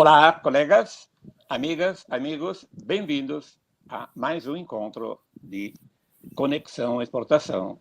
Olá, colegas, amigas, amigos, bem-vindos a mais um encontro de Conexão Exportação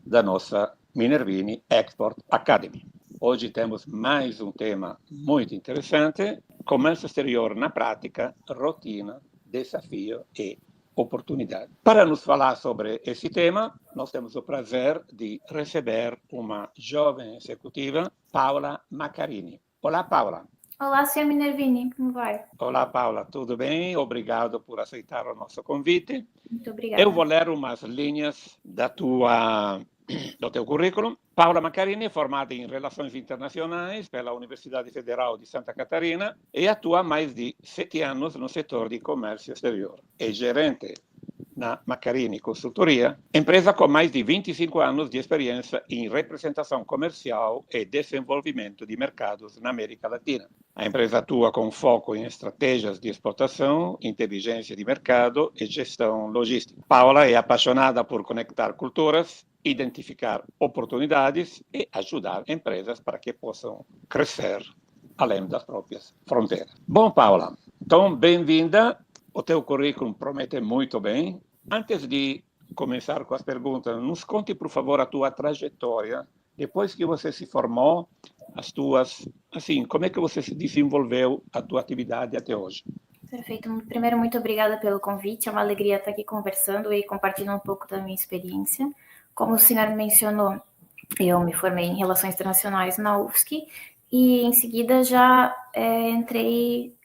da nossa Minervini Export Academy. Hoje temos mais um tema muito interessante: comércio exterior na prática, rotina, desafio e oportunidade. Para nos falar sobre esse tema, nós temos o prazer de receber uma jovem executiva, Paula Maccarini. Olá, Paula. Olá, Sr. Minervini, como vai? Olá, Paula, tudo bem? Obrigado por aceitar o nosso convite. Muito obrigada. Eu vou ler umas linhas do teu currículo. Paula Maccarini é formada em Relações Internacionais pela Universidade Federal de Santa Catarina e atua há mais de 7 anos no setor de comércio exterior. É gerente na Maccarini Consultoria, empresa com mais de 25 anos de experiência em representação comercial e desenvolvimento de mercados na América Latina. A empresa atua com foco em estratégias de exportação, inteligência de mercado e gestão logística. Paula é apaixonada por conectar culturas, identificar oportunidades e ajudar empresas para que possam crescer além das próprias fronteiras. Bom, Paula, então bem-vinda. O teu currículo promete muito bem. Antes de começar com as perguntas, nos conte, por favor, a tua trajetória. Depois que você se formou, como é que você se desenvolveu a tua atividade até hoje? Perfeito. Primeiro, muito obrigada pelo convite. É uma alegria estar aqui conversando e compartilhando um pouco da minha experiência. Como o senhor mencionou, eu me formei em Relações Internacionais na UFSC e, em seguida, já entrei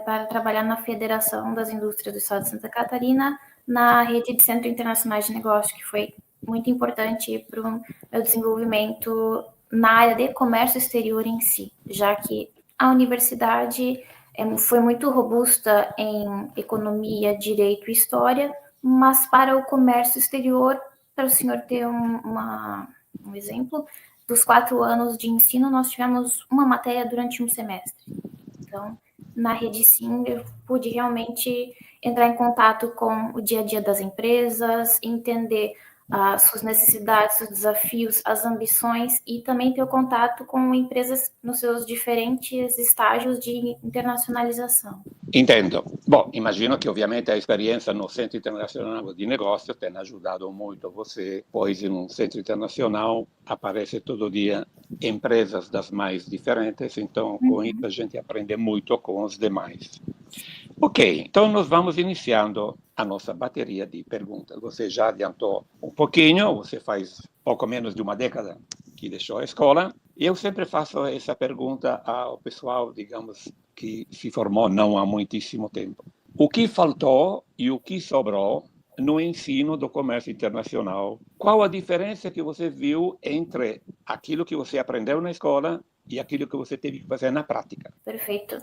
para trabalhar na Federação das Indústrias do Estado de Santa Catarina, na rede de Centros Internacionais de Negócios, que foi muito importante para o meu desenvolvimento na área de comércio exterior em si, já que a universidade foi muito robusta em economia, direito e história, mas para o comércio exterior, para o senhor ter um exemplo, dos 4 anos de ensino, nós tivemos uma matéria durante um semestre. Então, na Rede Sim, eu pude realmente entrar em contato com o dia a dia das empresas, entender as suas necessidades, seus desafios, as ambições e também ter o contato com empresas nos seus diferentes estágios de internacionalização. Entendo. Bom, imagino que obviamente a experiência no Centro Internacional de Negócios tenha ajudado muito você, pois em um centro internacional aparece todo dia empresas das mais diferentes, então com isso a gente aprende muito com os demais. Ok, então nós vamos iniciando a nossa bateria de perguntas. Você já adiantou um pouquinho, você faz pouco menos de uma década que deixou a escola, e eu sempre faço essa pergunta ao pessoal, digamos, que se formou não há muitíssimo tempo. O que faltou e o que sobrou no ensino do comércio internacional? Qual a diferença que você viu entre aquilo que você aprendeu na escola e aquilo que você teve que fazer na prática? Perfeito.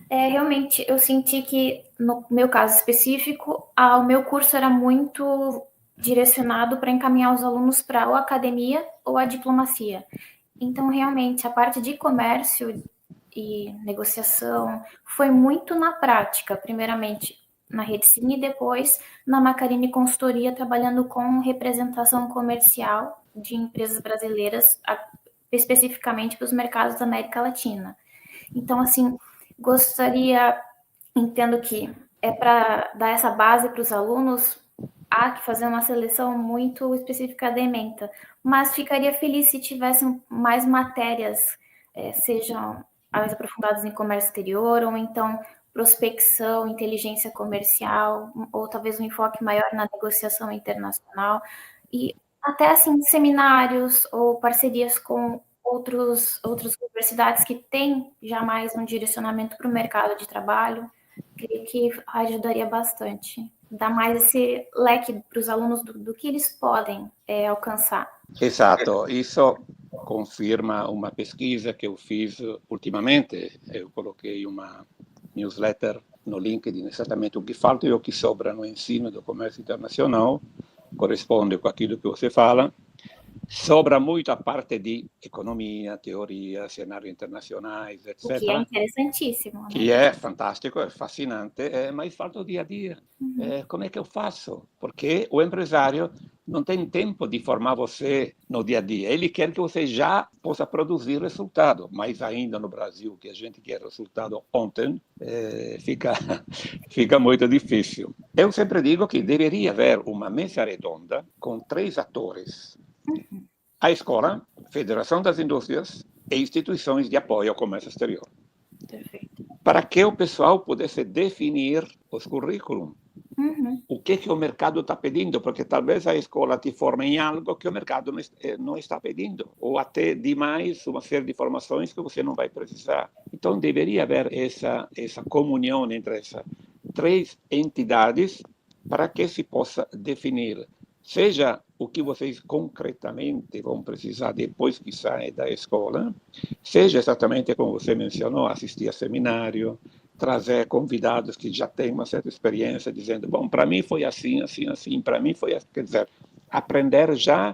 Realmente, eu senti que, no meu caso específico, o meu curso era muito direcionado para encaminhar os alunos para ou a academia ou a diplomacia. Então, realmente, a parte de comércio e negociação foi muito na prática, primeiramente na Rede Sim e depois na Maccarini Consultoria, trabalhando com representação comercial de empresas brasileiras, especificamente para os mercados da América Latina. Então, assim, entendo que é para dar essa base para os alunos, há que fazer uma seleção muito específica da ementa, mas ficaria feliz se tivessem mais matérias, sejam mais aprofundadas em comércio exterior, ou então prospecção, inteligência comercial, ou talvez um enfoque maior na negociação internacional, e até assim seminários ou parcerias com outras universidades que têm já mais um direcionamento para o mercado de trabalho, creio que ajudaria bastante. Dar mais esse leque para os alunos do que eles podem alcançar. Exato, isso confirma uma pesquisa que eu fiz ultimamente. Eu coloquei uma newsletter no LinkedIn, exatamente o que falta e o que sobra no ensino do comércio internacional, corresponde com aquilo que você fala. Sobra muito a parte de economia, teoria, cenários internacionais, etc. O que é interessantíssimo, né? Que é fantástico, é fascinante, mas falta o dia a dia. Como é que eu faço? Porque o empresário não tem tempo de formar você no dia a dia. Ele quer que você já possa produzir resultado, mas ainda no Brasil, que a gente quer resultado ontem, fica muito difícil. Eu sempre digo que deveria haver uma mesa redonda com 3 atores. A escola, Federação das Indústrias e instituições de apoio ao comércio exterior. Perfeito. Para que o pessoal pudesse definir os currículos. O que o mercado está pedindo, porque talvez a escola te forme em algo que o mercado não está pedindo, ou até demais uma série de informações que você não vai precisar. Então, deveria haver essa comunhão entre essas 3 entidades para que se possa definir, seja o que vocês concretamente vão precisar depois que saem da escola, seja exatamente como você mencionou, assistir a seminário, trazer convidados que já têm uma certa experiência, dizendo, bom, para mim foi assim, assim, assim, para mim foi assim. Quer dizer, aprender já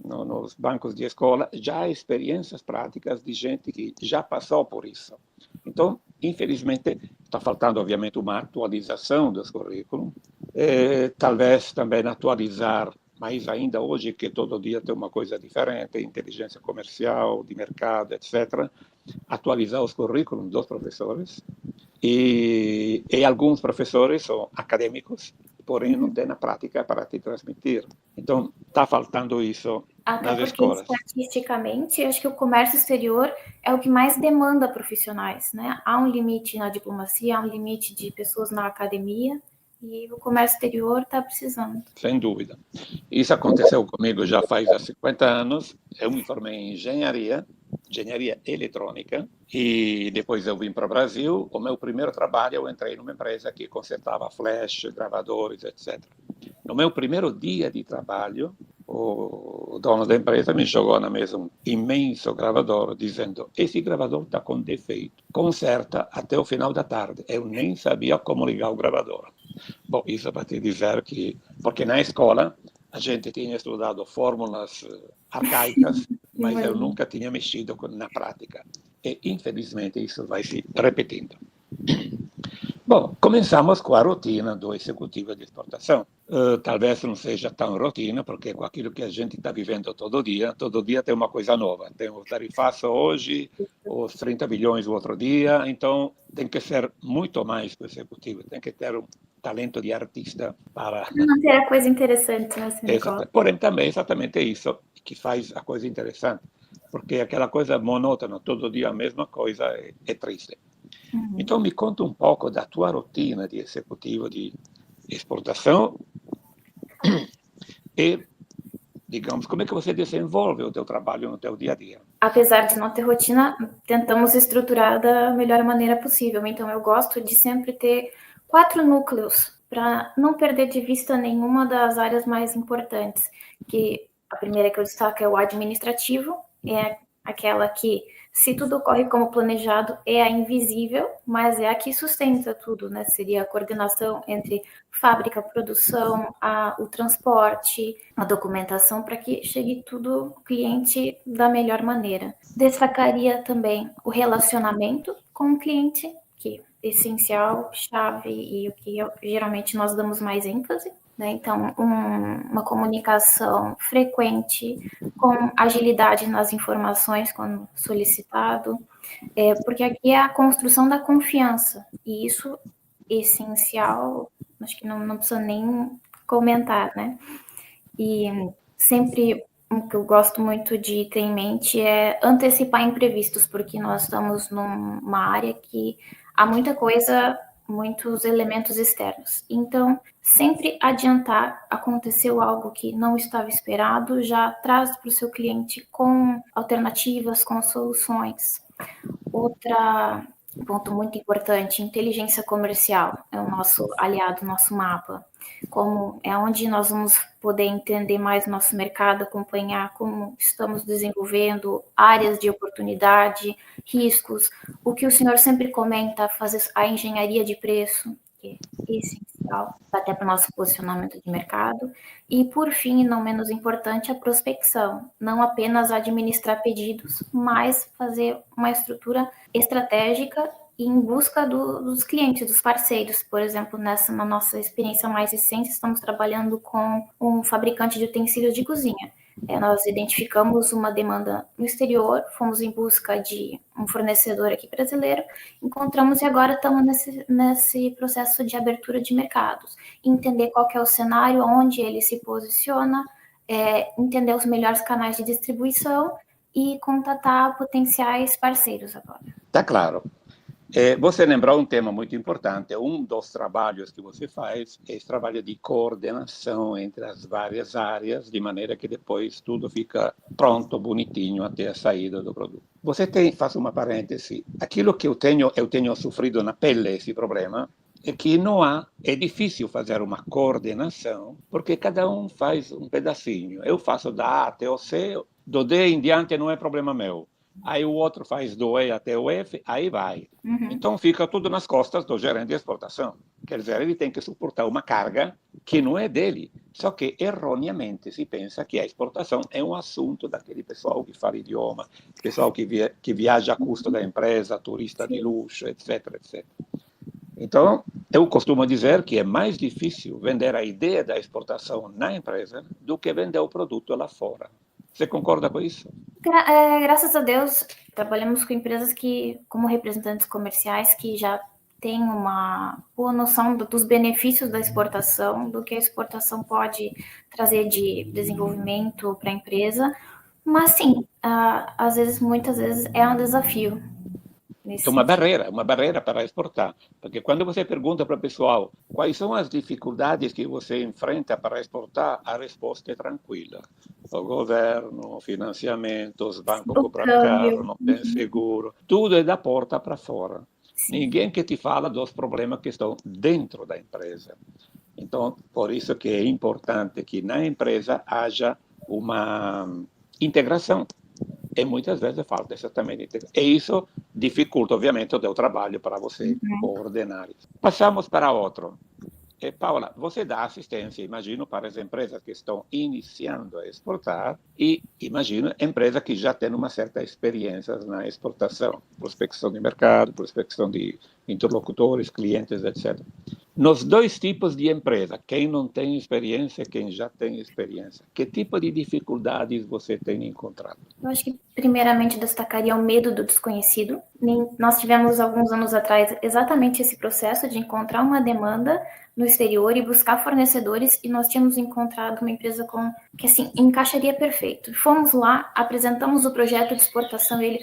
nos bancos de escola, já experiências práticas de gente que já passou por isso. Então, infelizmente, está faltando, obviamente, uma atualização dos currículos, talvez também atualizar, mas ainda hoje, que todo dia tem uma coisa diferente, inteligência comercial, de mercado, etc., atualizar os currículos dos professores, e alguns professores são acadêmicos, porém não têm na prática para te transmitir. Então, está faltando isso nas escolas. Estatisticamente, acho que o comércio exterior é o que mais demanda profissionais, né? Há um limite na diplomacia, há um limite de pessoas na academia, e o comércio exterior está precisando. Sem dúvida. Isso aconteceu comigo já faz 50 anos. Eu me formei em engenharia eletrônica, e depois eu vim para o Brasil. O meu primeiro trabalho, eu entrei numa empresa que consertava flash, gravadores, etc. No meu primeiro dia de trabalho, o dono da empresa me jogou na mesa um imenso gravador, dizendo, esse gravador está com defeito, conserta até o final da tarde. Eu nem sabia como ligar o gravador. Bom, isso para te dizer que, porque na escola a gente tinha estudado fórmulas arcaicas, mas eu nunca tinha mexido na prática. E, infelizmente, isso vai se repetindo. Bom, começamos com a rotina do executivo de exportação. Talvez não seja tão rotina, porque com aquilo que a gente está vivendo todo dia tem uma coisa nova. Tem o tarifaço hoje, os 30 bilhões o outro dia, então tem que ser muito mais que o executivo, tem que ter um talento de artista para manter a coisa interessante nesse negócio. Porém, também exatamente isso que faz a coisa interessante, porque aquela coisa monótona, todo dia a mesma coisa, é triste. Então, me conta um pouco da tua rotina de executivo de exportação e, digamos, como é que você desenvolve o teu trabalho no teu dia a dia? Apesar de não ter rotina, tentamos estruturar da melhor maneira possível. Então, eu gosto de sempre ter 4 núcleos, para não perder de vista nenhuma das áreas mais importantes. Que a primeira que eu destaco é o administrativo, é aquela que, se tudo ocorre como planejado, é a invisível, mas é a que sustenta tudo, né? Seria a coordenação entre fábrica, produção, o transporte, a documentação, para que chegue tudo ao cliente da melhor maneira. Destacaria também o relacionamento com o cliente, que é essencial, chave, e o que geralmente nós damos mais ênfase. Então, uma comunicação frequente, com agilidade nas informações quando solicitado, porque aqui é a construção da confiança, e isso é essencial, acho que não precisa nem comentar, né? E sempre o que eu gosto muito de ter em mente é antecipar imprevistos, porque nós estamos numa área que há muita coisa, muitos elementos externos. Então, sempre adiantar, aconteceu algo que não estava esperado, já traz para o seu cliente com alternativas, com soluções. Outra ponto muito importante, inteligência comercial, é o nosso aliado, nosso mapa. Como é onde nós vamos poder entender mais o nosso mercado, acompanhar como estamos desenvolvendo, áreas de oportunidade, riscos, o que o senhor sempre comenta, fazer a engenharia de preço, que é essencial. essencial, até para o nosso posicionamento de mercado. E, por fim, não menos importante, a prospecção. Não apenas administrar pedidos, mas fazer uma estrutura estratégica em busca dos clientes, dos parceiros. Por exemplo, na nossa experiência mais recente, estamos trabalhando com um fabricante de utensílios de cozinha. Nós identificamos uma demanda no exterior, fomos em busca de um fornecedor aqui brasileiro, encontramos e agora estamos nesse processo de abertura de mercados. Entender qual que é o cenário, onde ele se posiciona, entender os melhores canais de distribuição e contatar potenciais parceiros agora. Tá claro. Você lembrou um tema muito importante. Um dos trabalhos que você faz é esse trabalho de coordenação entre as várias áreas, de maneira que depois tudo fica pronto, bonitinho, até a saída do produto. Você faço uma parêntese, aquilo que eu tenho sofrido na pele, esse problema, é que é difícil fazer uma coordenação, porque cada um faz um pedacinho. Eu faço da A até o C, do D em diante não é problema meu. Aí o outro faz do E até o F, aí vai. Então fica tudo nas costas do gerente de exportação. Quer dizer, ele tem que suportar uma carga que não é dele. Só que erroneamente se pensa que a exportação é um assunto daquele pessoal que fala idioma, pessoal que viaja a custo da empresa, turista de luxo, etc, etc. Então, eu costumo dizer que é mais difícil vender a ideia da exportação na empresa do que vender o produto lá fora. Você concorda com isso? Graças a Deus, trabalhamos com empresas que, como representantes comerciais, que já têm uma boa noção dos benefícios da exportação, do que a exportação pode trazer de desenvolvimento para a empresa. Mas, sim, muitas vezes é um desafio. É uma barreira para exportar. Porque quando você pergunta para o pessoal quais são as dificuldades que você enfrenta para exportar, a resposta é tranquila. O governo, o financiamento, os bancos compram caro, não tem seguro. Tudo é da porta para fora. Sim. Ninguém que te fala dos problemas que estão dentro da empresa. Então, por isso que é importante que na empresa haja uma integração. E muitas vezes falta exatamente. E isso dificulta, obviamente, o teu trabalho para você coordenar isso. Passamos para outro. Paula, você dá assistência, imagino, para as empresas que estão iniciando a exportar e, imagino, empresas que já têm uma certa experiência na exportação, prospecção de mercado, prospecção de interlocutores, clientes, etc. Nos dois tipos de empresa, quem não tem experiência, quem já tem experiência, que tipo de dificuldades você tem encontrado? Eu acho que, primeiramente, destacaria o medo do desconhecido. Nós tivemos, alguns anos atrás, exatamente esse processo de encontrar uma demanda no exterior e buscar fornecedores, e nós tínhamos encontrado uma empresa que, assim, encaixaria perfeito. Fomos lá, apresentamos o projeto de exportação, ele...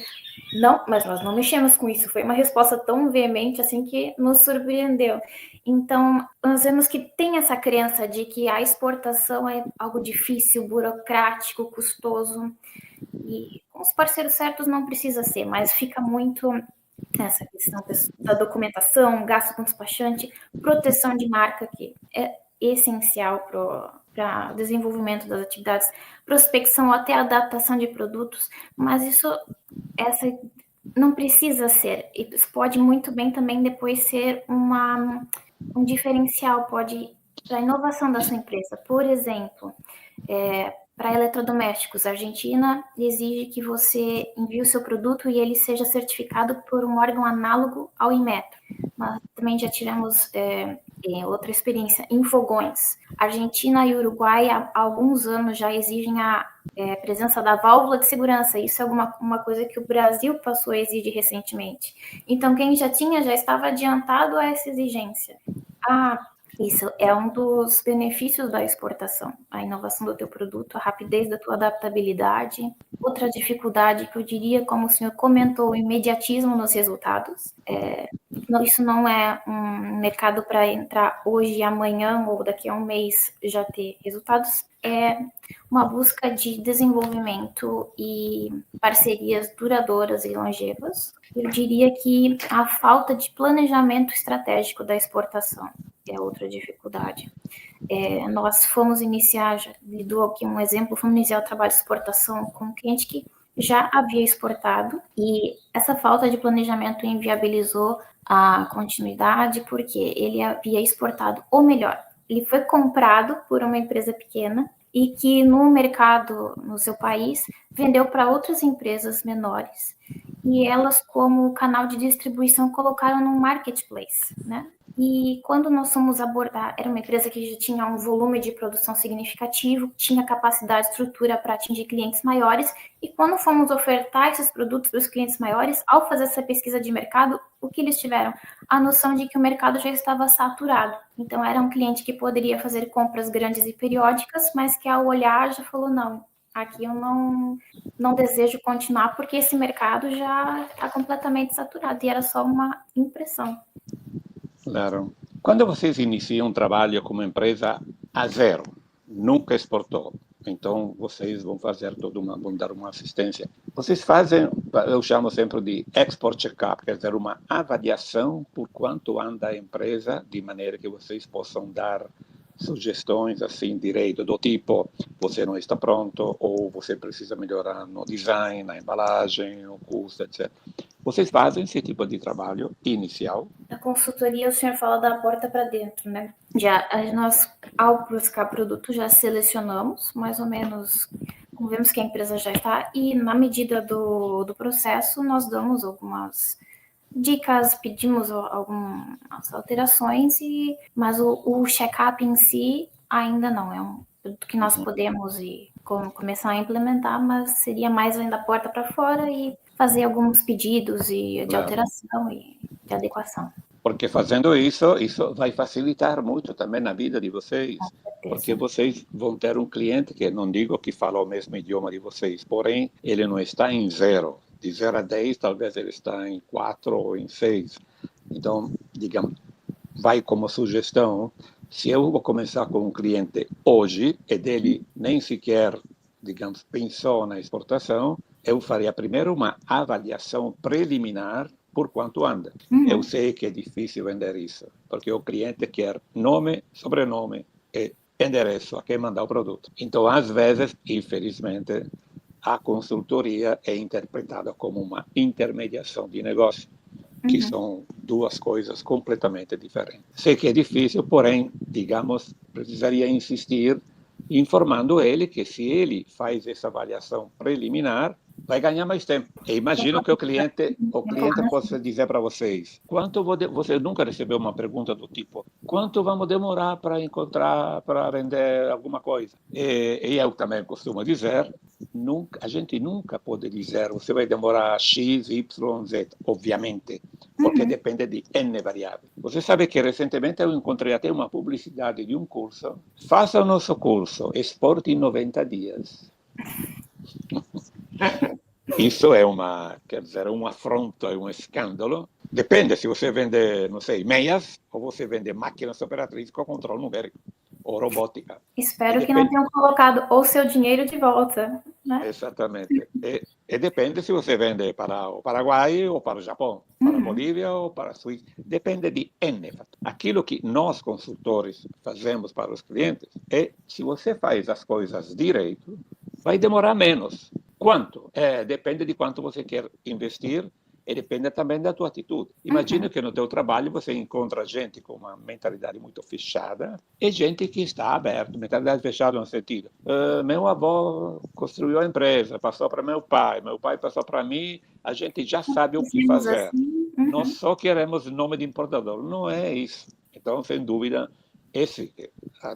Não, mas nós não mexemos com isso. Foi uma resposta tão veemente, assim, que nos surpreendeu. Então, nós vemos que tem essa crença de que a exportação é algo difícil, burocrático, custoso. E com os parceiros certos não precisa ser, mas fica muito essa questão da documentação, gasto com despachante, proteção de marca, que é essencial para o desenvolvimento das atividades, prospecção até adaptação de produtos, mas essa não precisa ser. Isso pode muito bem também depois ser um diferencial, pode para a inovação da sua empresa. Por exemplo, para eletrodomésticos, a Argentina exige que você envie o seu produto e ele seja certificado por um órgão análogo ao Inmetro. Nós também já tivemos outra experiência em fogões. Argentina e Uruguai há alguns anos já exigem a presença da válvula de segurança. Isso é uma coisa que o Brasil passou a exigir recentemente. Então, quem já estava adiantado a essa exigência. Isso é um dos benefícios da exportação, a inovação do teu produto, a rapidez da tua adaptabilidade. Outra dificuldade que eu diria, como o senhor comentou, o imediatismo nos resultados. Isso não é um mercado para entrar hoje, amanhã ou daqui a um mês já ter resultados. É uma busca de desenvolvimento e parcerias duradouras e longevas. Eu diria que a falta de planejamento estratégico da exportação é outra dificuldade. Nós fomos iniciar, já lhe dou aqui um exemplo, fomos iniciar o trabalho de exportação com um cliente que já havia exportado e essa falta de planejamento inviabilizou a continuidade porque ele havia exportado, ou melhor, ele foi comprado por uma empresa pequena e que no mercado, no seu país, vendeu para outras empresas menores. E elas, como canal de distribuição, colocaram no marketplace, né? E quando nós fomos abordar, era uma empresa que já tinha um volume de produção significativo, tinha capacidade e estrutura para atingir clientes maiores, e quando fomos ofertar esses produtos para os clientes maiores, ao fazer essa pesquisa de mercado, o que eles tiveram? A noção de que o mercado já estava saturado. Então, era um cliente que poderia fazer compras grandes e periódicas, mas que ao olhar já falou, não, aqui eu não desejo continuar porque esse mercado já está completamente saturado, e era só uma impressão. Claro. Quando vocês iniciam um trabalho como empresa a zero, nunca exportou, então vocês vão fazer vão dar uma assistência. Vocês fazem, eu chamo sempre de export check-up, quer dizer, uma avaliação por quanto anda a empresa, de maneira que vocês possam dar sugestões assim direito do tipo você não está pronto ou você precisa melhorar no design, na embalagem, no custo, etc. Vocês fazem esse tipo de trabalho inicial? Na consultoria, o senhor fala da porta para dentro, né? Já nós, ao buscar produto, já selecionamos mais ou menos, vemos que a empresa já está, e na medida do processo, nós damos algumas dicas, pedimos algumas alterações, mas o check-up em si ainda não. É um produto que nós podemos começar a implementar, mas seria mais ainda a porta para fora e fazer alguns pedidos de alteração e de adequação. Porque fazendo isso vai facilitar muito também na vida de vocês. Porque vocês vão ter um cliente que, não digo que fala o mesmo idioma de vocês, porém, ele não está em 0. De 0 a 10, talvez ele está em 4 ou em 6. Então, digamos, vai como sugestão, se eu vou começar com um cliente hoje, e dele nem sequer, digamos, pensou na exportação, eu faria primeiro uma avaliação preliminar por quanto anda. Eu sei que é difícil vender isso, porque o cliente quer nome, sobrenome e endereço a quem mandar o produto. Então, às vezes, infelizmente, a consultoria é interpretada como uma intermediação de negócio, que são duas coisas completamente diferentes. Sei que é difícil, porém, digamos, precisaria insistir informando ele que se ele faz essa avaliação preliminar, vai ganhar mais tempo. E imagino que o cliente possa dizer para vocês, você nunca recebeu uma pergunta do tipo, quanto vamos demorar para encontrar, para vender alguma coisa? E eu também costumo dizer, a gente nunca pode dizer, você vai demorar X, Y, Z, obviamente, porque depende de N variáveis. Você sabe que recentemente eu encontrei até uma publicidade de um curso, faça o nosso curso, exporte em 90 dias. Isso é quer dizer, um afronto, é um escândalo. Depende se você vende, não sei, meias, ou você vende máquinas operatrizes com controle numérico, ou robótica. Espero que não tenham colocado o seu dinheiro de volta, né? Exatamente. E depende se você vende para o Paraguai, ou para o Japão, para a Bolívia, ou para a Suíça. Depende de N. Aquilo que nós, consultores, fazemos para os clientes é, se você faz as coisas direito, vai demorar menos. Quanto? Depende de quanto você quer investir e depende também da tua atitude. Imagina que no teu trabalho você encontra gente com uma mentalidade muito fechada e gente que está aberta. Mentalidade fechada no sentido, meu avô construiu a empresa, passou para meu pai passou para mim, a gente já sabe o que fazer. Nós só queremos nome de importador. Não é isso. Então, sem dúvida,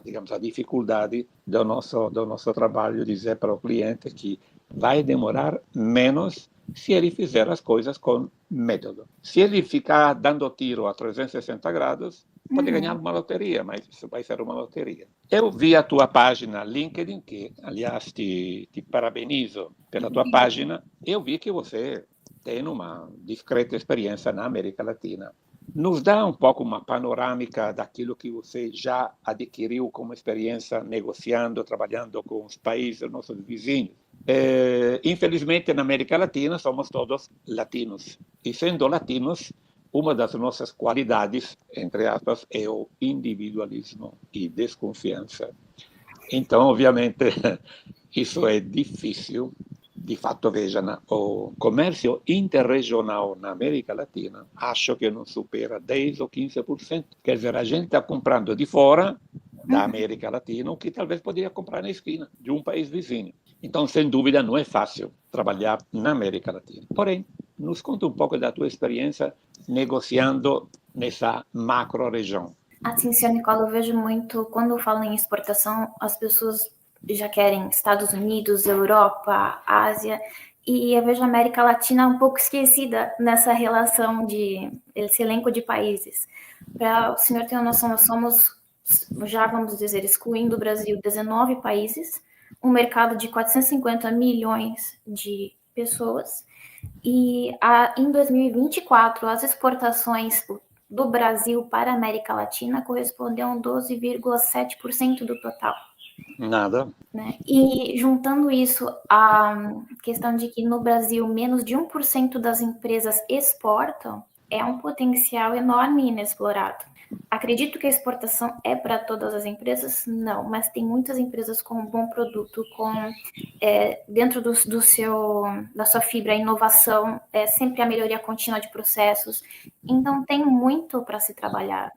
digamos, a dificuldade do nosso trabalho, dizer para o cliente que vai demorar menos se ele fizer as coisas com método. Se ele ficar dando tiro a 360 graus, pode ganhar uma loteria, mas isso vai ser uma loteria. Eu vi a tua página LinkedIn, que, aliás, te parabenizo pela tua página. Eu vi que você tem uma discreta experiência na América Latina. Nos dá um pouco uma panorâmica daquilo que você já adquiriu como experiência negociando, trabalhando com os países, nossos vizinhos. Infelizmente, na América Latina, somos todos latinos. E sendo latinos, uma das nossas qualidades, entre aspas, é o individualismo e desconfiança. Então, obviamente, isso é difícil di fatto, veja, o commercio interregional na América Latina, acho que não supera 10 ou 15%. Quer dizer, a gente está comprando de fora da América Latina, o que talvez poderia comprar na esquina de um país vizinho. Então, sem dúvida, não é fácil trabalhar na América Latina. Porém, nos conta um pouco da tua experiência negociando nessa macro-região. Assim, senhor Nicola, eu vejo muito, quando falam em exportação, as pessoas já querem Estados Unidos, Europa, Ásia, e eu vejo a América Latina um pouco esquecida nessa relação esse elenco de países. Para o senhor ter uma noção, nós somos, já vamos dizer, excluindo o Brasil, 19 países, um mercado de 450 milhões de pessoas, e em 2024, as exportações do Brasil para a América Latina correspondeu a 12,7% do total. Nada. Né? E juntando isso à questão de que no Brasil menos de 1% das empresas exportam, é um potencial enorme e inexplorado. Acredito que a exportação é para todas as empresas? Não, mas tem muitas empresas com um bom produto, dentro da sua fibra, a inovação, sempre a melhoria contínua de processos. Então, tem muito para se trabalhar.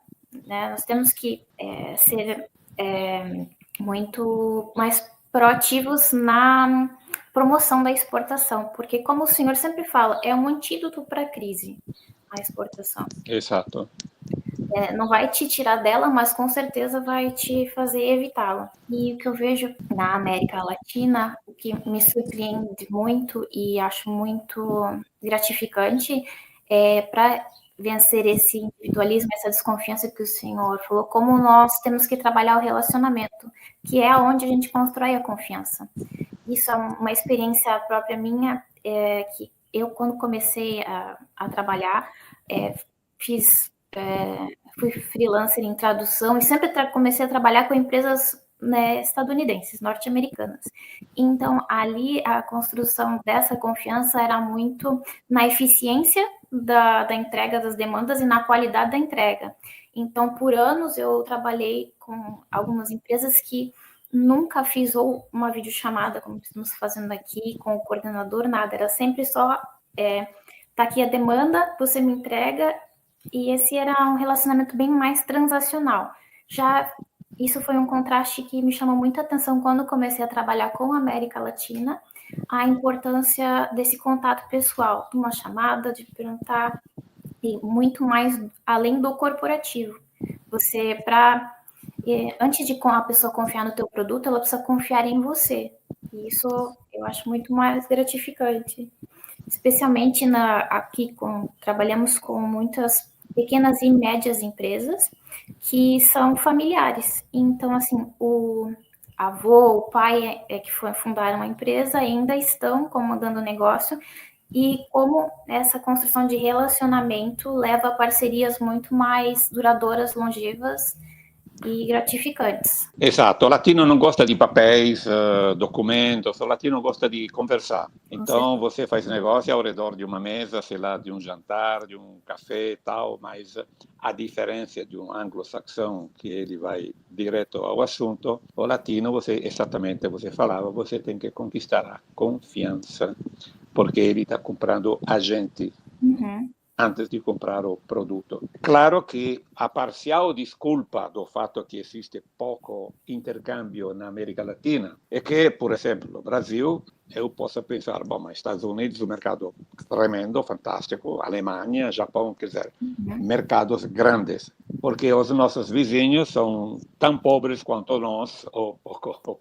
Né? Nós temos que ser muito mais proativos na promoção da exportação, porque, como o senhor sempre fala, é um antídoto para a crise, a exportação. Exato. Não vai te tirar dela, mas com certeza vai te fazer evitá-la. E o que eu vejo na América Latina, o que me surpreende muito e acho muito gratificante para vencer esse individualismo, essa desconfiança que o senhor falou, como nós temos que trabalhar o relacionamento, que é onde a gente constrói a confiança. Isso é uma experiência própria minha, que eu, quando comecei a trabalhar, fui freelancer em tradução e sempre comecei a trabalhar com empresas, né, estadunidenses, norte-americanas. Então, ali, a construção dessa confiança era muito na eficiência da entrega das demandas e na qualidade da entrega. Então, por anos, eu trabalhei com algumas empresas que nunca fiz uma videochamada, como estamos fazendo aqui, com o coordenador, nada. Era sempre só, tá aqui a demanda, você me entrega. E esse era um relacionamento bem mais transacional. Já isso foi um contraste que me chamou muita atenção quando comecei a trabalhar com a América Latina, a importância desse contato pessoal, uma chamada, de perguntar, e muito mais além do corporativo. Você, antes de a pessoa confiar no teu produto, ela precisa confiar em você. E isso eu acho muito mais gratificante. Especialmente aqui, trabalhamos com muitas pequenas e médias empresas que são familiares. Então, assim, o avô, o pai que fundaram a empresa ainda estão comandando o negócio, e como essa construção de relacionamento leva a parcerias muito mais duradouras, longevas e gratificantes. Exato, o latino não gosta de papéis, documentos, o latino gosta de conversar. Então, você faz negócio ao redor de uma mesa, sei lá, de um jantar, de um café e tal, mas a diferença de um anglo-saxão, que ele vai direto ao assunto, o latino, exatamente, você falava, você tem que conquistar a confiança, porque ele está comprando a gente. Uhum. Antes de comprar o produto. Claro que a parcial desculpa do fatto que existe pouco intercâmbio na América Latina é que, por exemplo, no Brasil, eu posso pensar, bom, mas Estados Unidos é um mercado tremendo, fantástico, Alemanha, Japão, quer dizer, mercados grandes, porque os nossos vizinhos são tão pobres quanto nós, ou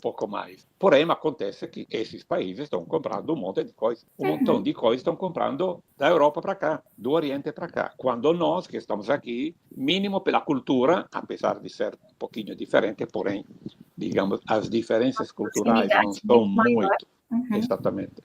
pouco mais. Porém, acontece que esses países estão comprando um monte de coisas, montão de coisas estão comprando da Europa para cá, do Oriente para cá, quando nós, que estamos aqui, mínimo pela cultura, apesar de ser um pouquinho diferente, porém, digamos, as diferenças culturais não são muito. Exatamente.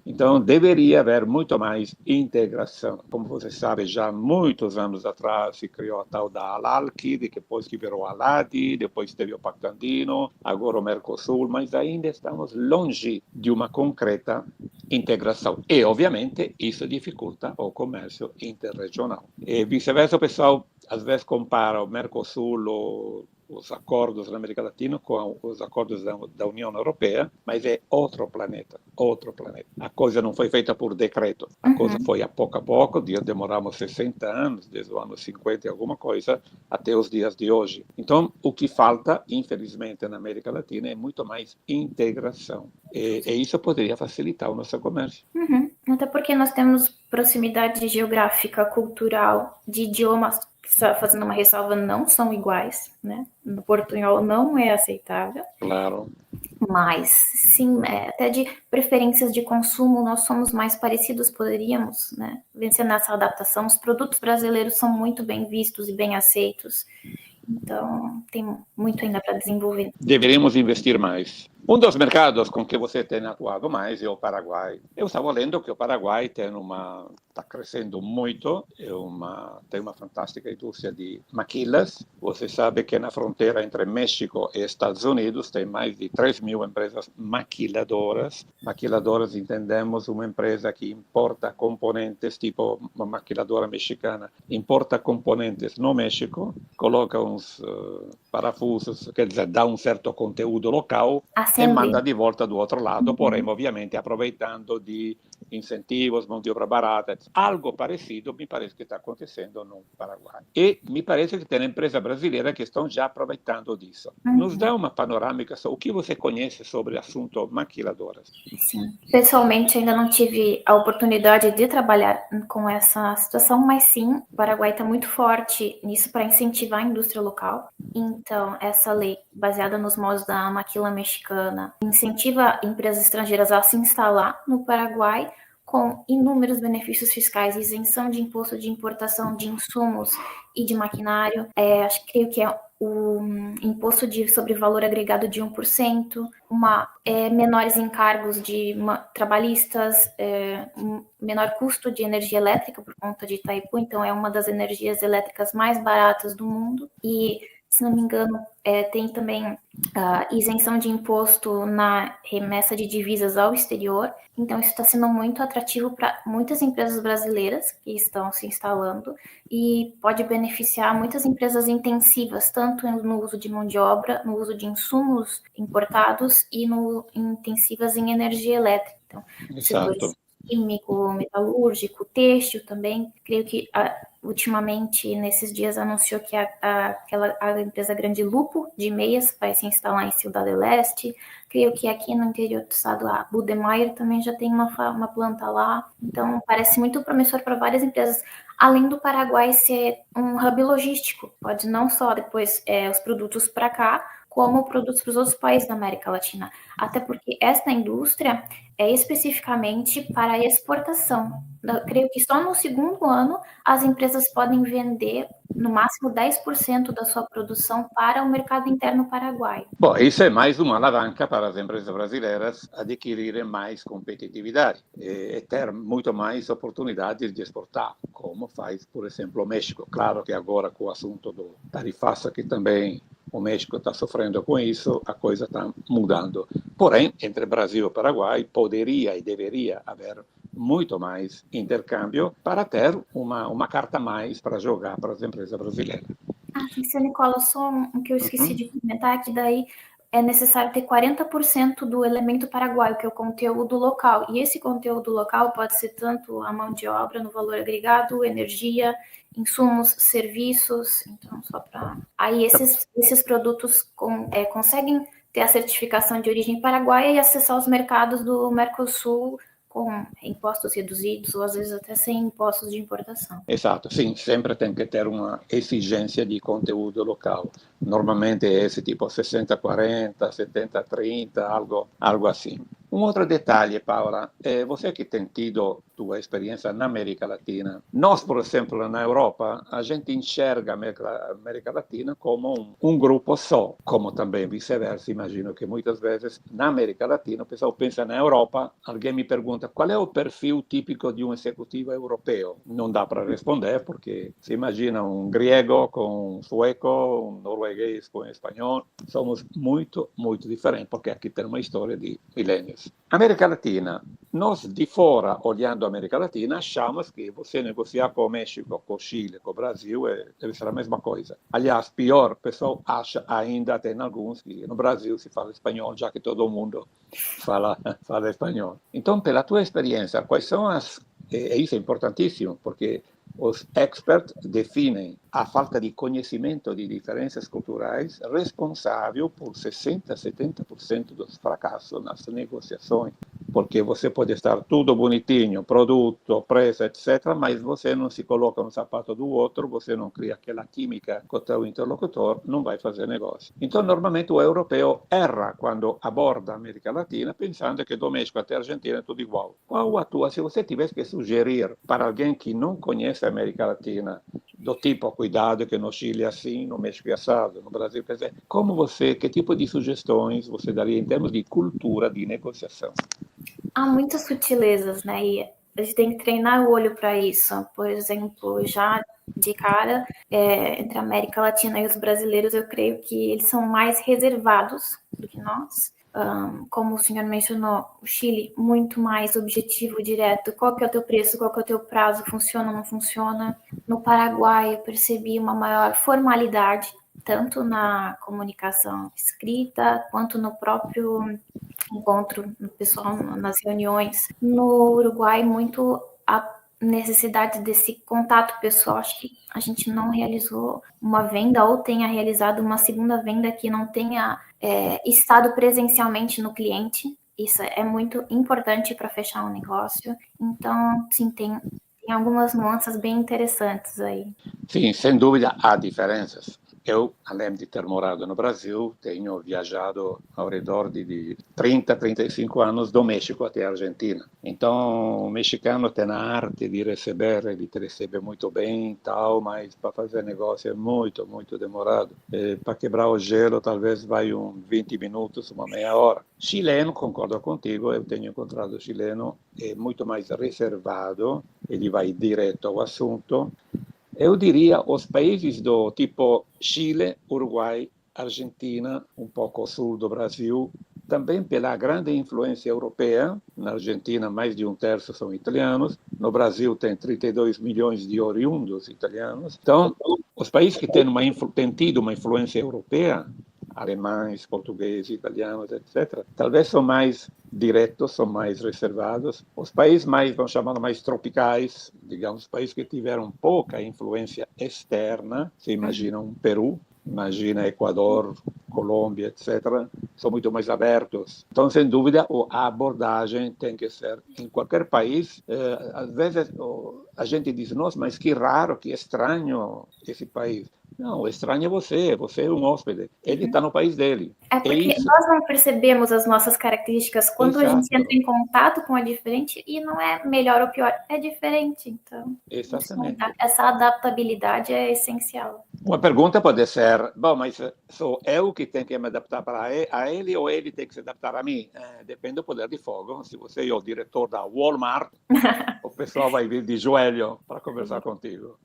Então, deveria haver muito mais integração. Como você sabe, já muitos anos atrás se criou a tal da ALALQ, depois que virou a ALADI, depois teve o Pacto Andino, agora o Mercosul, mas ainda estamos longe de uma concreta integração. E, obviamente, isso dificulta o comércio interregional. E vice-versa, o pessoal às vezes compara o Mercosul, os acordos na América Latina com os acordos da União Europeia, mas é outro planeta, outro planeta. A coisa não foi feita por decreto, a coisa foi a pouco, demoramos 60 anos, desde o ano 50 e alguma coisa, até os dias de hoje. Então, o que falta, infelizmente, na América Latina é muito mais integração. E isso poderia facilitar o nosso comércio. Até porque nós temos proximidade geográfica, cultural, de idiomas, fazendo uma ressalva, não são iguais, né? No portunhol não é aceitável. Claro. Mas, sim, até de preferências de consumo, nós somos mais parecidos, poderíamos, né, vencer nessa adaptação. Os produtos brasileiros são muito bem vistos e bem aceitos. Então, tem muito ainda para desenvolver. Deveríamos investir mais. Um dos mercados com que você tem atuado mais é o Paraguai. Eu estava lendo que o Paraguai está crescendo muito, tem uma fantástica indústria de maquilas. Você sabe que na fronteira entre México e Estados Unidos tem mais de 3.000 empresas maquiladoras. Maquiladoras, entendemos, uma empresa que importa componentes, tipo uma maquiladora mexicana, importa componentes no México, coloca uns parafusos, quer dizer, dá um certo conteúdo local, e manda de volta do outro lado, porém, obviamente, aproveitando de incentivos, mão de obra barata. Algo parecido me parece que está acontecendo no Paraguai. E me parece que tem empresas brasileiras que estão já aproveitando disso. Nos dá uma panorâmica sobre o que você conhece sobre o assunto maquiladoras? Sim. Pessoalmente, ainda não tive a oportunidade de trabalhar com essa situação, mas sim, o Paraguai está muito forte nisso para incentivar a indústria local. Então, essa lei, baseada nos moldes da maquila mexicana, incentiva empresas estrangeiras a se instalar no Paraguai com inúmeros benefícios fiscais, isenção de imposto de importação de insumos e de maquinário. Creio que é o imposto sobre valor agregado de 1%, menores encargos de trabalhistas, menor custo de energia elétrica por conta de Itaipu, então é uma das energias elétricas mais baratas do mundo. E, se não me engano, tem também isenção de imposto na remessa de divisas ao exterior. Então, isso está sendo muito atrativo para muitas empresas brasileiras que estão se instalando e pode beneficiar muitas empresas intensivas, tanto no uso de mão de obra, no uso de insumos importados e intensivas em energia elétrica. Então, setores químico, metalúrgico, têxtil também. Creio que ultimamente, nesses dias, anunciou que a empresa grande Lupo de meias vai se instalar em Ciudad del Este. Creio que aqui no interior do estado, a Budemeyer também já tem uma planta lá. Então, parece muito promissor para várias empresas. Além do Paraguai ser um hub logístico, pode não só depois os produtos para cá, como produtos para os outros países da América Latina. Até porque esta indústria é especificamente para exportação. Eu creio que só no segundo ano as empresas podem vender no máximo 10% da sua produção para o mercado interno paraguaio. Bom, isso é mais uma alavanca para as empresas brasileiras adquirirem mais competitividade e ter muito mais oportunidades de exportar, como faz, por exemplo, o México. Claro que agora, com o assunto do tarifaço, que também o México está sofrendo com isso, a coisa está mudando. Porém, entre Brasil e Paraguai, poderia e deveria haver muito mais intercâmbio para ter uma carta a mais para jogar para as empresas brasileiras. Sim, seu Nicola, só um que eu esqueci de comentar, que daí é necessário ter 40% do elemento paraguaio, que é o conteúdo local. E esse conteúdo local pode ser tanto a mão de obra no valor agregado, energia, insumos, serviços. Então, só para... Aí esses produtos conseguem ter a certificação de origem paraguaia e acessar os mercados do Mercosul com impostos reduzidos ou às vezes até sem impostos de importação. Exato, sim, sempre tem que ter uma exigência de conteúdo local. Normalmente é esse tipo 60-40, 70-30, algo assim. Um outro detalhe, Paula, você que tem tido tua experiência na América Latina, nós, por exemplo, na Europa, a gente enxerga a América Latina como um grupo só, como também vice-versa. Imagino que muitas vezes na América Latina o pessoal pensa na Europa, alguém me pergunta qual é o perfil típico de um executivo europeu. Não dá para responder, porque se imagina um grego com um sueco, um norueguês com um espanhol, somos muito, muito diferentes, porque aqui tem uma história de milênios. países. América Latina, nós de fora, olhando a América Latina, achamos que você negociar com o México, com o Chile, com o Brasil, deve ser a mesma coisa. Aliás, pior, o pessoal acha ainda, tem alguns, que no Brasil se fala espanhol, já que todo mundo fala espanhol. Então, pela tua experiência, quais são isso é importantíssimo, porque os experts definem a falta de conhecimento de diferenças culturais responsável por 60-70% dos fracassos nas negociações, porque você pode estar tudo bonitinho, produto, preço, etc., mas você não se coloca no sapato do outro, você não cria aquela química com o teu interlocutor, não vai fazer negócio. Então, normalmente o europeu erra quando aborda a América Latina, pensando que do México até a Argentina é tudo igual. Qual a tua, se você tivesse que sugerir para alguém que não conhece a América Latina, do tipo, cuidado que no Chile é assim, no México é assado, no Brasil, quer dizer, que tipo de sugestões você daria em termos de cultura de negociação? Há muitas sutilezas, né? E a gente tem que treinar o olho para isso. Por exemplo, já de cara, entre a América Latina e os brasileiros, eu creio que eles são mais reservados do que nós. Como o senhor mencionou, o Chile, muito mais objetivo, direto. Qual que é o teu preço? Qual que é o teu prazo? Funciona ou não funciona? No Paraguai, eu percebi uma maior formalidade, tanto na comunicação escrita, quanto no próprio encontro pessoal, nas reuniões. No Uruguai, muito a necessidade desse contato pessoal. Acho que a gente não realizou uma venda ou tenha realizado uma segunda venda que não tenha estado presencialmente no cliente. Isso é muito importante para fechar um negócio. Então, sim, tem algumas nuances bem interessantes aí. Sim, sem dúvida há diferenças. Eu, além de ter morado no Brasil, tenho viajado ao redor de 30, 35 anos do México até a Argentina. Então, o mexicano tem a arte de receber, ele te recebe muito bem e tal, mas para fazer negócio é muito, muito demorado. Para quebrar o gelo, talvez vai 20 minutos, uma meia hora. Chileno, concordo contigo, eu tenho encontrado o chileno, é muito mais reservado, ele vai direto ao assunto. Eu diria os países do tipo Chile, Uruguai, Argentina, um pouco sul do Brasil, também pela grande influência europeia. Na Argentina, mais de um terço são italianos. No Brasil, tem 32 milhões de oriundos italianos. Então, os países que têm tido uma influência europeia, alemães, portugueses, italianos, etc., talvez são mais diretos, são mais reservados. Os países mais, vamos chamar, mais tropicais, digamos, países que tiveram pouca influência externa, se imagina um Peru, imagina Equador, Colômbia, etc., são muito mais abertos. Então, sem dúvida, a abordagem tem que ser em qualquer país. Às vezes, a gente diz, nossa, mas que raro, que estranho esse país. Não, estranho é você é um hóspede. Ele está no país dele. É porque nós não percebemos as nossas características quando a gente entra em contato com a diferente e não é melhor ou pior, é diferente. Então, exatamente. Essa adaptabilidade é essencial. Uma pergunta pode ser, bom, mas sou eu que tenho que me adaptar a ele ou ele tem que se adaptar a mim? Depende do poder de fogo. Se você é o diretor da Walmart, o pessoal vai vir de joelho para conversar contigo.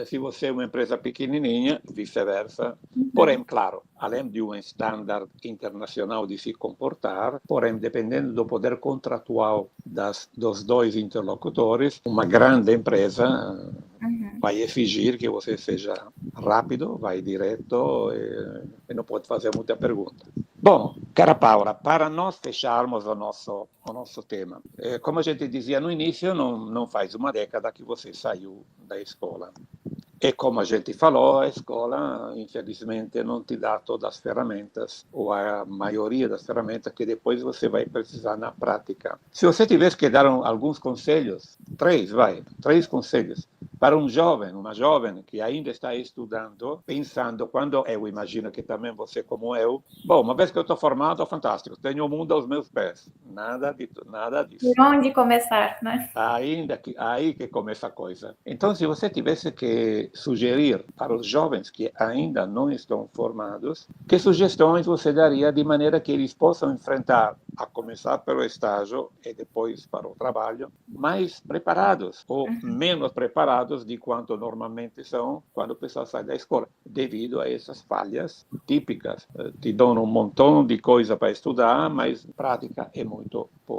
Se você é uma empresa pequenininha, vice-versa. Porém, claro, além de um estándar internacional de se comportar, porém, dependendo do poder contratual dos dois interlocutores, uma grande empresa vai exigir que você seja rápido, vai direto e não pode fazer muita pergunta. Bom, cara Paula, para nós fecharmos o nosso tema, como a gente dizia no início, não faz uma década que você saiu da escola. E como a gente falou, a escola, infelizmente, não te dá todas as ferramentas, ou a maioria das ferramentas que depois você vai precisar na prática. Se você tivesse que dar alguns conselhos, três conselhos, para um jovem, uma jovem que ainda está estudando, pensando, quando eu imagino que também você como eu, bom, uma vez que eu estou formado, fantástico, tenho o mundo aos meus pés. Nada disso. Por onde começar, né? Aí que começa a coisa. Então, se você tivesse que sugerir para os jovens que ainda não estão formados, que sugestões você daria de maneira que eles possam enfrentar, a começar pelo estágio e depois para o trabalho, mais preparados ou menos preparados de quanto normalmente são quando o pessoal sai da escola, devido a essas falhas típicas. Te dão um montão de coisa para estudar, mas prática é muito pouco.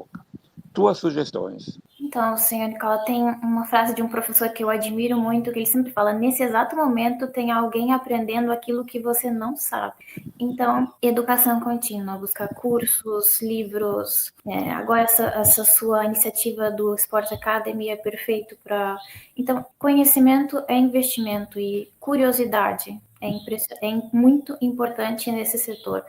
tuas sugestões. Então, senhor Nicola, tem uma frase de um professor que eu admiro muito, que ele sempre fala: nesse exato momento tem alguém aprendendo aquilo que você não sabe. Então, educação contínua, buscar cursos, livros. Agora, essa sua iniciativa do Sport Academy é perfeito para... Então, conhecimento é investimento e curiosidade é muito importante nesse setor.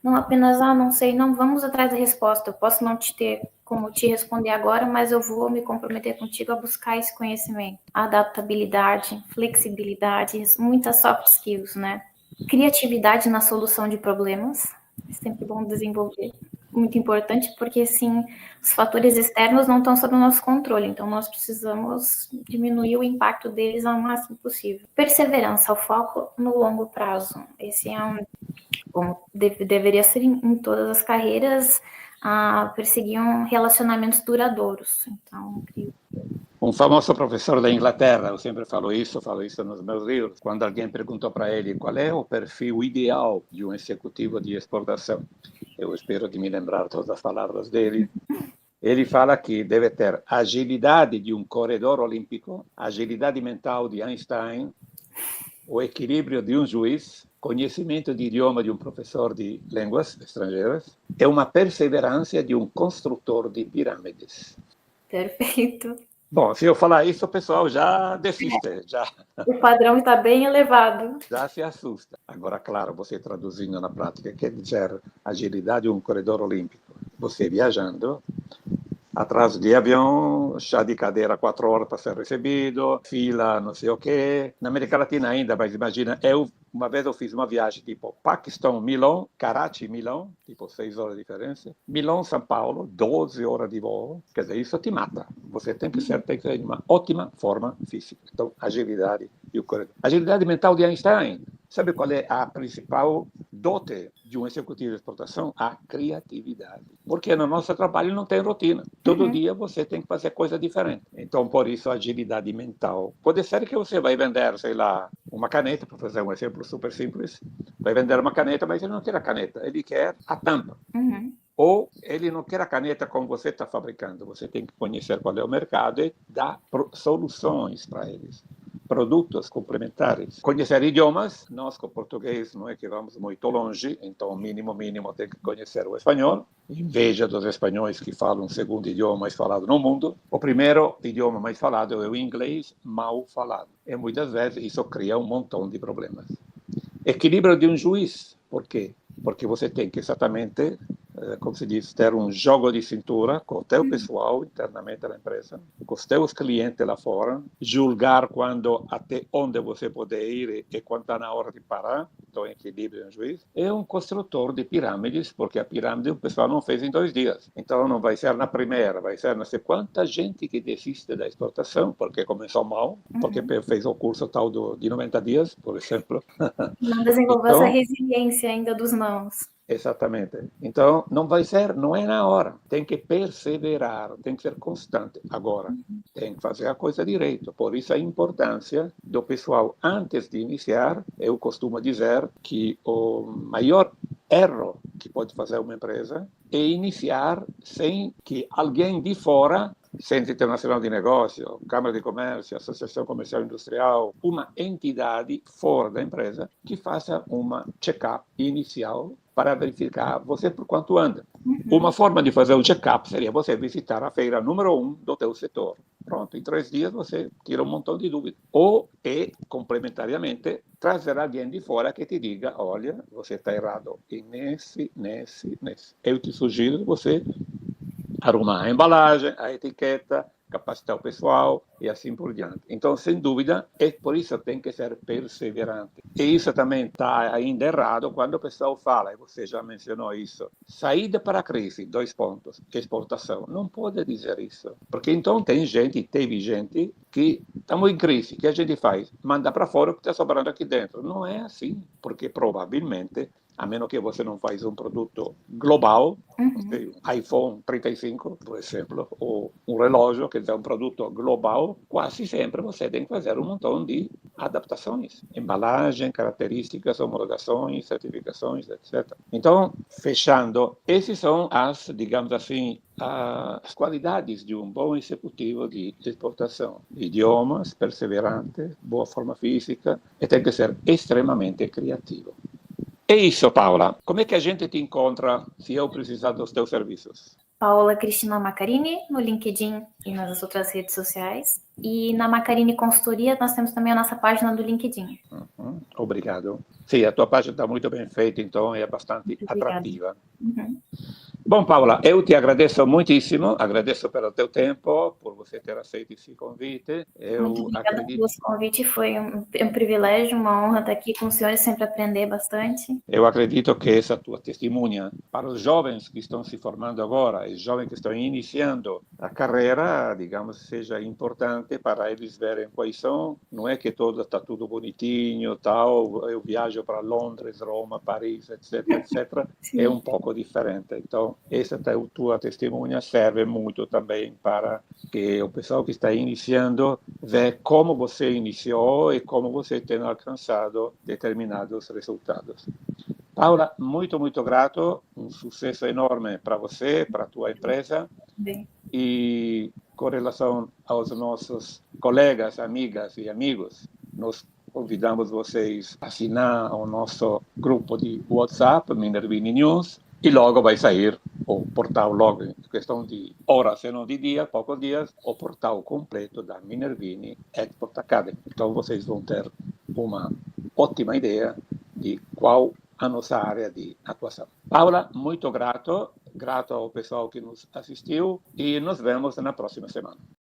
Não apenas, não sei, não, vamos atrás da resposta. Eu posso não ter como te responder agora, mas eu vou me comprometer contigo a buscar esse conhecimento. Adaptabilidade, flexibilidade, muitas soft skills, né? Criatividade na solução de problemas, é sempre bom desenvolver. Muito importante, porque, sim, os fatores externos não estão sob o nosso controle, então nós precisamos diminuir o impacto deles ao máximo possível. Perseverança, o foco no longo prazo. Esse é como deveria ser em todas as carreiras, perseguiam relacionamentos duradouros. Então, Um famoso professor da Inglaterra, eu sempre falo isso nos meus livros, quando alguém perguntou para ele qual é o perfil ideal de um executivo de exportação, eu espero de me lembrar todas as palavras dele, ele fala que deve ter agilidade de um corredor olímpico, agilidade mental de Einstein, o equilíbrio de um juiz, conhecimento de idioma de um professor de línguas estrangeiras e uma perseverança de um construtor de pirâmides. Perfeito. Bom, se eu falar isso, o pessoal já desiste, já. O padrão está bem elevado. Já se assusta. Agora, claro, você traduzindo na prática, quer dizer agilidade de um corredor olímpico. Você viajando, atraso de avião, chá de cadeira 4 horas para ser recebido, fila não sei o quê. Na América Latina ainda, mas imagina, uma vez eu fiz uma viagem tipo Paquistão, Milão, Karachi, Milão, tipo 6 horas de diferença. Milão, São Paulo, 12 horas de voo. Quer dizer, isso te mata. Você tem que ser em uma ótima forma física. Então, agilidade e o corredor. Agilidade mental de Einstein. Sabe qual é a principal dote de um executivo de exportação? A criatividade. Porque no nosso trabalho não tem rotina. Todo dia você tem que fazer coisa diferente. Então, por isso, a agilidade mental. Pode ser que você vai vender, sei lá, uma caneta, para fazer um exemplo super simples. Vai vender uma caneta, mas ele não quer a caneta, ele quer a tampa. Ou ele não quer a caneta como você está fabricando. Você tem que conhecer qual é o mercado e dar soluções para eles. Produtos complementares. Conhecer idiomas, nós com português não é que vamos muito longe, então mínimo tem que conhecer o espanhol. Inveja dos espanhóis que falam o segundo idioma mais falado no mundo. O primeiro idioma mais falado é o inglês mal falado. E muitas vezes isso cria um montão de problemas. Equilíbrio de um juiz. Por quê? Porque você tem que exatamente, como se diz, ter um jogo de cintura com o teu pessoal internamente na empresa, com os teus clientes lá fora, julgar até onde você pode ir e quando está na hora de parar. Então, equilíbrio de um juiz. É um construtor de pirâmides, porque a pirâmide o pessoal não fez em 2 dias. Então, não vai ser na primeira, vai ser não sei quanta gente que desiste da exportação, porque começou mal, porque fez o curso tal de 90 dias, por exemplo. Não desenvolveu essa resiliência ainda dos nãos. Exatamente. Então, não é na hora. Tem que perseverar, tem que ser constante. Agora, tem que fazer a coisa direito. Por isso a importância do pessoal, antes de iniciar, eu costumo dizer que o maior erro que pode fazer uma empresa é iniciar sem que alguém de fora, Centro Internacional de Negócio, Câmara de Comércio, Associação Comercial e Industrial, uma entidade fora da empresa que faça uma check-up inicial para verificar você por quanto anda. Uma forma de fazer um check-up seria você visitar a feira número 1 do teu setor. Pronto, em 3 dias você tira um montão de dúvidas. Ou, complementariamente, trazer alguém de fora que te diga, olha, você está errado nesse. Eu te sugiro você arrumar a embalagem, a etiqueta, capacitar o pessoal e assim por diante. Então, sem dúvida, por isso tem que ser perseverante. E isso também está ainda errado quando o pessoal fala, e você já mencionou isso, saída para a crise, 2 pontos, exportação. Não pode dizer isso, porque então teve gente que estamos em crise, o que a gente faz? Manda para fora o que está sobrando aqui dentro. Não é assim, porque provavelmente a menos que você não faz um produto global, Uhum. iPhone 35, por exemplo, ou um relógio, que é um produto global, quase sempre você tem que fazer um montão de adaptações. Embalagem, características, homologações, certificações, etc. Então, fechando, esses são as, digamos assim, as qualidades de um bom executivo de exportação. Idiomas, perseverante, boa forma física e tem que ser extremamente criativo. É isso, Paula. Como é que a gente te encontra se eu precisar dos teus serviços? Paola Cristina Macarini, no LinkedIn e nas outras redes sociais. E na Macarini Consultoria, nós temos também a nossa página do LinkedIn. Obrigado. Sim, a tua página está muito bem feita, então é bastante Muito obrigada. atrativa. Uhum. Bom, Paula, eu te agradeço muitíssimo, agradeço pelo teu tempo, por você ter aceito esse convite. Muito Eu obrigada acredito, pelo seu convite, foi um privilégio, uma honra estar aqui com os senhores, sempre aprender bastante. eu acredito que essa tua testemunha, para os jovens que estão se formando agora, e jovens que estão iniciando a carreira, digamos, seja importante para eles verem quais são. Não é que todo está tudo bonitinho, tal. Eu viajo para Londres, Roma, Paris, etc, etc. É Sim. um pouco diferente. Então, essa tua testemunha serve muito também para que o pessoal que está iniciando vê como você iniciou e como você tem alcançado determinados resultados. Paula, muito, muito grato, um sucesso enorme para você, para a tua empresa, Bem, e com relação aos nossos colegas, amigas e amigos, nós convidamos vocês a assinar o nosso grupo de WhatsApp, Minervini News, e logo vai sair o portal, logo em questão de horas, se não de dias, poucos dias, o portal completo da Minervini Export Academy. Então vocês vão ter uma ótima ideia de qual a nossa área de atuação. Paula, muito grato ao pessoal que nos assistiu e nos vemos na próxima semana.